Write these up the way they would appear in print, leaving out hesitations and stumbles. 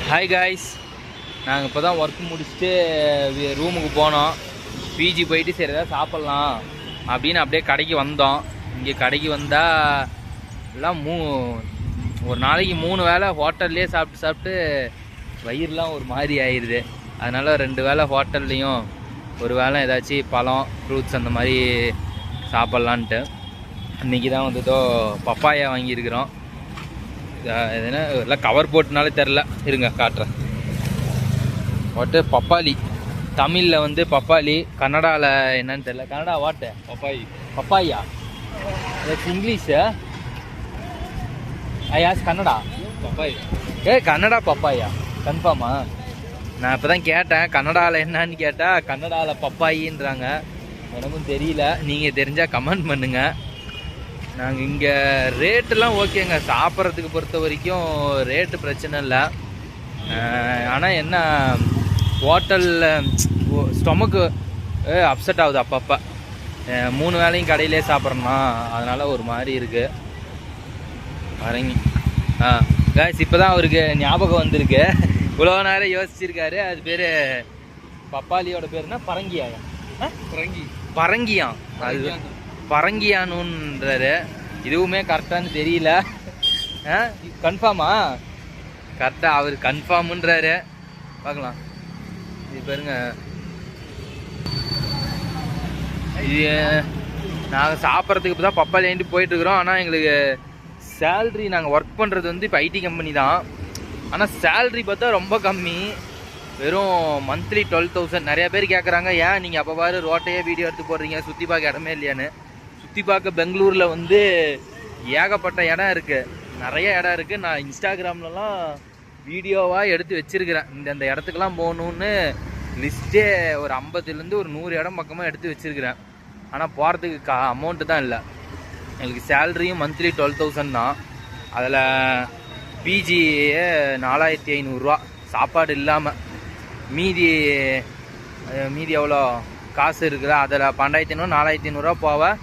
Hi guys, நாங்கள் இப்போ தான் ஒர்க் முடிச்சுட்டு ரூமுக்கு போனோம். பிஜி போயிட்டு சரி ஏதாவது சாப்பிட்லாம் அப்படின்னு அப்படியே கடைக்கு வந்தோம். இங்கே கடைக்கு வந்தால் எல்லாம் ஒரு நாளைக்கு 3 வேளை ஹோட்டல்லையே சாப்பிட்டு வயிறுலாம் ஒரு மாதிரி ஆயிடுது. அதனால் 2 வேளை ஹோட்டல்லையும் ஒரு வேளை ஏதாச்சும் பழம் ஃப்ரூட்ஸ் அந்த மாதிரி சாப்பிட்லான்ட்டு இன்றைக்கி தான் வந்து பப்பாயா வாங்கியிருக்கிறோம். எதுனா எல்லாம் கவர் போட்டுனாலே தெரில, இருங்க காட்டுறேன். வாட்டு பப்பாளி, தமிழில் வந்து பப்பாளி, கன்னடாவில் என்னன்னு தெரில. கன்னடா வாட்டு பப்பாயா, இங்கிலீஷு ஐயாஸ் கன்னடா பப்பாய். கன்னடா பப்பாயா கன்ஃபார்மா? நான் இப்போ தான் கேட்டேன் கன்னடாவில் என்னன்னு கேட்டால் கன்னடாவில் பப்பாயின்றாங்க. எனக்கும் தெரியல, நீங்கள் தெரிஞ்சால் கமெண்ட் பண்ணுங்கள். நாங்கள் இங்கே ரேட்டெல்லாம் ஓகேங்க, சாப்பிட்றதுக்கு பொறுத்த வரைக்கும் ரேட்டு பிரச்சனை இல்லை. ஆனால் என்ன ஹோட்டலில் ஸ்டொமக்கு அப்செட் ஆகுது அப்பப்போ. 3 வேளையும் கடையிலே சாப்பிட்றோமா, அதனால் ஒரு மாதிரி இருக்குது. வரங்க காய்ஸ், இப்போ தான் அவருக்கு ஞாபகம் வந்திருக்கு. இவ்வளோ நேரம் யோசிச்சிருக்காரு. அது பேர் பப்பாளியோட பேருனா பரங்கியாயா? பரங்கியா, அது பரங்கியானுன்றாரு. இதுவுமே கரெக்டானு தெரியல. கன்ஃபார்மா? கரெக்டாக அவர் கன்ஃபார்முன்றாரு. பார்க்கலாம். இது பாருங்க, இது நாங்கள் சாப்பிட்றதுக்கு இப்போ தான் பப்பாளி வாங்கிட்டு போயிட்டுருக்குறோம். ஆனால் எங்களுக்கு சேல்ரி, நாங்கள் ஒர்க் பண்ணுறது வந்து இப்போ ஐடி கம்பெனி தான். ஆனால் சேல்ரி பார்த்தா ரொம்ப கம்மி, வெறும் மந்த்லி 12,000. நிறையா பேர் கேட்குறாங்க, ஏன் நீங்கள் அப்போ பாரு ரோட்டையே வீடியோ எடுத்து போடுறீங்க, சுற்றி பார்க்க இடமே இல்லையான்னு. சுற்றி பார்க்க பெங்களூரில் வந்து ஏகப்பட்ட இடம் இருக்குது, நிறைய இடம் இருக்குது. நான் இன்ஸ்டாகிராம்லலாம் வீடியோவாக எடுத்து வச்சுருக்கிறேன். இந்த இடத்துக்கெல்லாம் போகணுன்னு லிஸ்ட்டே ஒரு 50லேருந்து ஒரு 100 இடம் பக்கமாக எடுத்து வச்சுருக்கிறேன். ஆனால் போகிறதுக்கு அமௌண்ட்டு தான் இல்லை. எங்களுக்கு சேல்ரியும் மந்த்லி 12,000 தான். அதில் பிஜியே 4,500 சாப்பாடு இல்லாமல். மீதி எவ்வளோ காசு இருக்குதா, அதில் 12,500 4,500 போக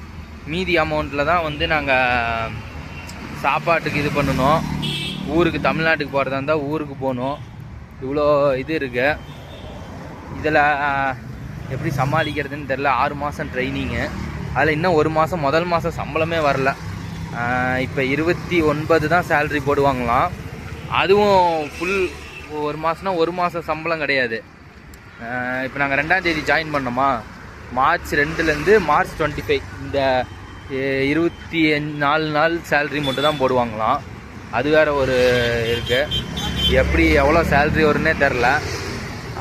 மீதி அமௌண்ட்டில் தான் வந்து நாங்கள் சாப்பாட்டுக்கு இது பண்ணணும். ஊருக்கு, தமிழ்நாட்டுக்கு போகிறதா இருந்தால் ஊருக்கு போகணும். இவ்வளோ இது இருக்குது. இதில் எப்படி சமாளிக்கிறதுன்னு தெரில. 6 மாதம் ட்ரைனிங்கு, அதில் இன்னும் 1 மாதம், முதல் மாதம் சம்பளமே வரல. இப்போ 29 தான் சேல்ரி போடுவாங்களாம். அதுவும் ஃபுல் 1 மாதம்னா 1 மாதம் சம்பளம் கிடையாது. இப்போ நாங்கள் 2ஆம் தேதி ஜாயின் பண்ணோமா, மார்ச் 2லேருந்து மார்ச் 25 இந்த 24 நாள் சேல்ரி மட்டும் தான் போடுவாங்களாம். அது வேறு ஒரு இருக்குது. எப்படி எவ்வளோ சேல்ரி வரும்னே தெரில.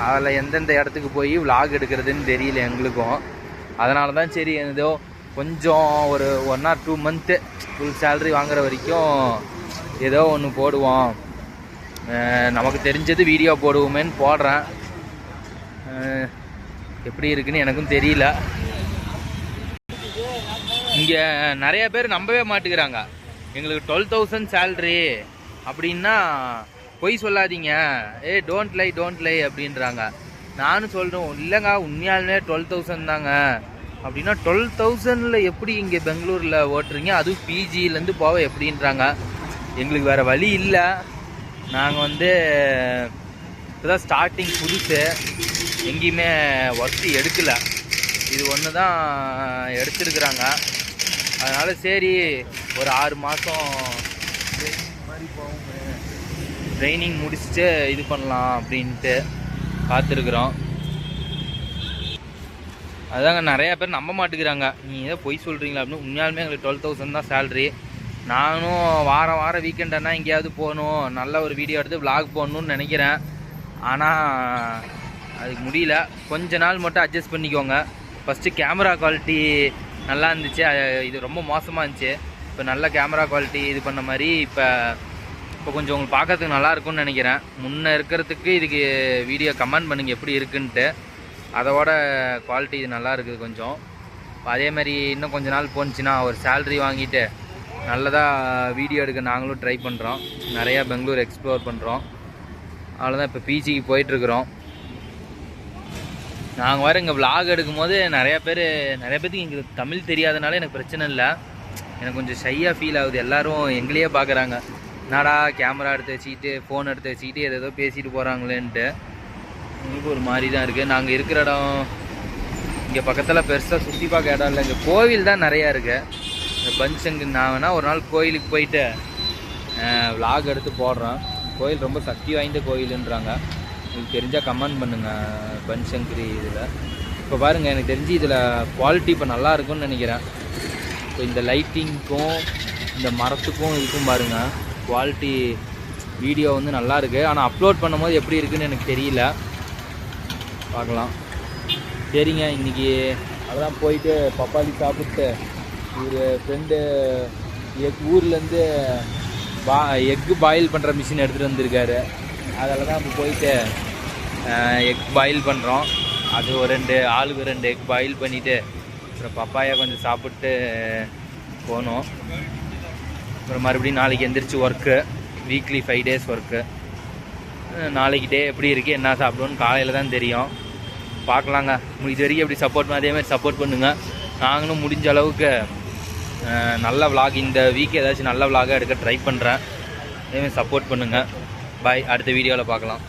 அதில் எந்தெந்த இடத்துக்கு போய் விலாக் எடுக்கிறதுன்னு தெரியல எங்களுக்கும். அதனால தான் சரி ஏதோ கொஞ்சம் ஒரு 1 or 2 மந்த்து ஃபுல் சேல்ரி வாங்குற வரைக்கும் ஏதோ ஒன்று போடுவோம், நமக்கு தெரிஞ்சது வீடியோ போடுவோமேன்னு போடுறேன். எப்படி இருக்குன்னு எனக்கும் தெரியல. இங்கே நிறைய பேர் நம்பவே மாட்டேங்கிறாங்க. எங்களுக்கு 12,000 சேல்ரி அப்படின்னா பொய் சொல்லாதீங்க, டோன்ட் லை அப்படின்றாங்க. நானும் சொல்கிறேன், இல்லைங்க உண்மையாலுமே 12,000 தாங்க அப்படின்னா 12,000ல் எப்படி இங்கே பெங்களூரில் ஓட்டுறீங்க, அதுவும் பிஜிலேருந்து போக எப்படின்றாங்க. எங்களுக்கு வேறு வழி இல்லை. நாங்கள் வந்து இப்போ தான் ஸ்டார்டிங் புதுசு, எங்கேயுமே ஒர்க்கு எடுக்கலை. இது ஒன்று தான் எடுத்துருக்குறாங்க. அதனால் சரி ஒரு 6 மாதம் மாதிரி போவோம், ட்ரைனிங் முடிச்சுட்டு இது பண்ணலாம் அப்படின்ட்டு பார்த்துருக்குறோம். அதாங்க நிறையா பேர் நம்ப மாட்டேங்கிறாங்க, நீங்கள் ஏதோ பொய் சொல்கிறீங்களா அப்படின்னு. உண்மையாலுமே எங்களுக்கு 12,000 தான் சேல்ரி. நானும் வாரம் வீக்கெண்டனா எங்கேயாவது போகணும், நல்ல ஒரு வீடியோ எடுத்து விலாக் போடணுன்னு நினைக்கிறேன். ஆனால் அதுக்கு முடியல. கொஞ்ச நாள் மட்டும் அட்ஜஸ்ட் பண்ணிக்கோங்க. ஃபஸ்ட்டு கேமரா குவாலிட்டி நல்லா இருந்துச்சு, இது ரொம்ப மோசமாக இருந்துச்சு. இப்போ நல்ல கேமரா குவாலிட்டி இது பண்ண மாதிரி இப்போ கொஞ்சம் உங்களுக்கு பார்க்கறதுக்கு நல்லா இருக்கும்னு நினைக்கிறேன். முன்னே இருக்கிறதுக்கு இதுக்கு வீடியோ கமெண்ட் பண்ணுங்கள் எப்படி இருக்குன்ட்டு. அதோட குவாலிட்டி இது நல்லா இருக்குது கொஞ்சம். அதே மாதிரி இன்னும் கொஞ்ச நாள் போணுச்சுன்னா ஒரு சேல்ரி வாங்கிட்டு நல்லதாக வீடியோ எடுக்க நாங்களும் ட்ரை பண்ணுறோம். நிறையா பெங்களூர் எக்ஸ்ப்ளோர் பண்ணுறோம். அவ்வளோதான். இப்போ பிஜிக்கு போயிட்டுருக்குறோம். நாங்கள் வேறு இங்கே விலாக் எடுக்கும்போது நிறைய பேருக்கு எங்களுக்கு தமிழ் தெரியாதனால எனக்கு பிரச்சனை இல்லை. எனக்கு கொஞ்சம் ஷையாக ஃபீல் ஆகுது. எல்லோரும் எங்களையே பார்க்குறாங்க, என்னடா கேமரா எடுத்து வச்சுக்கிட்டு ஃபோன் எடுத்து வச்சுக்கிட்டு ஏதோ பேசிட்டு போகிறாங்களேன்ட்டு உங்களுக்கு ஒரு மாதிரி தான் இருக்குது. நாங்கள் இருக்கிற இடம் இங்கே பக்கத்தில் பெருசாக சுற்றி பார்க்க இடம் இல்லை, இங்கே கோவில் தான் நிறையா இருக்குது. இந்த பன்சங்கு நான் வேணால் ஒரு நாள் கோயிலுக்கு போயிட்டு விலாக் எடுத்து போடுறேன். கோயில் ரொம்ப சக்தி வாய்ந்த கோயிலுன்றாங்க. உங்களுக்கு தெரிஞ்சால் கமெண்ட் பண்ணுங்கள் பன்சங்கரி இதில். இப்போ பாருங்கள், எனக்கு தெரிஞ்சு இதில் குவாலிட்டி இப்போ நல்லா இருக்கும்னு நினைக்கிறேன். இப்போ இந்த லைட்டிங்க்கும் இந்த மரத்துக்கும் இதுக்கும் பாருங்கள் குவாலிட்டி வீடியோ வந்து நல்லா இருக்குது. ஆனால் அப்லோட் பண்ணும்போது எப்படி இருக்குதுன்னு எனக்கு தெரியல, பார்க்கலாம். சரிங்க, இன்றைக்கி அதெல்லாம் போயிட்டு பப்பாளி சாப்பிட்டு ஒரு ஃப்ரெண்டு ஊர்லேருந்து எக்கு பாயில் பண்ணுற மிஷின் எடுத்துகிட்டு வந்திருக்காரு. அதில் தான் இப்போ போயிட்டு எக் பாயில் பண்ணுறோம். அது ஒரு ஆளுக்கு 2 எக் பாயில் பண்ணிவிட்டு அப்புறம் பப்பாயா கொஞ்சம் சாப்பிட்டு போனோம். அப்புறம் மறுபடியும் நாளைக்கு எந்திரிச்சு ஒர்க்கு, வீக்லி 5 days ஒர்க்கு. நாளைக்கு டே எப்படி இருக்குது என்ன சாப்பிடுவோன்னு காலையில் தான் தெரியும், பார்க்கலாங்க. இது வரைக்கும் எப்படி சப்போர்ட் பண்ண அதேமாதிரி சப்போர்ட் பண்ணுங்கள். நாங்களும் முடிஞ்ச அளவுக்கு நல்ல விலாக் இந்த வீக் ஏதாச்சும் நல்ல விலாகாக எடுக்க ட்ரை பண்ணுறேன். அதேமாதிரி சப்போர்ட் பண்ணுங்கள். பாய், அடுத்த வீடியோவில் பார்க்கலாம்.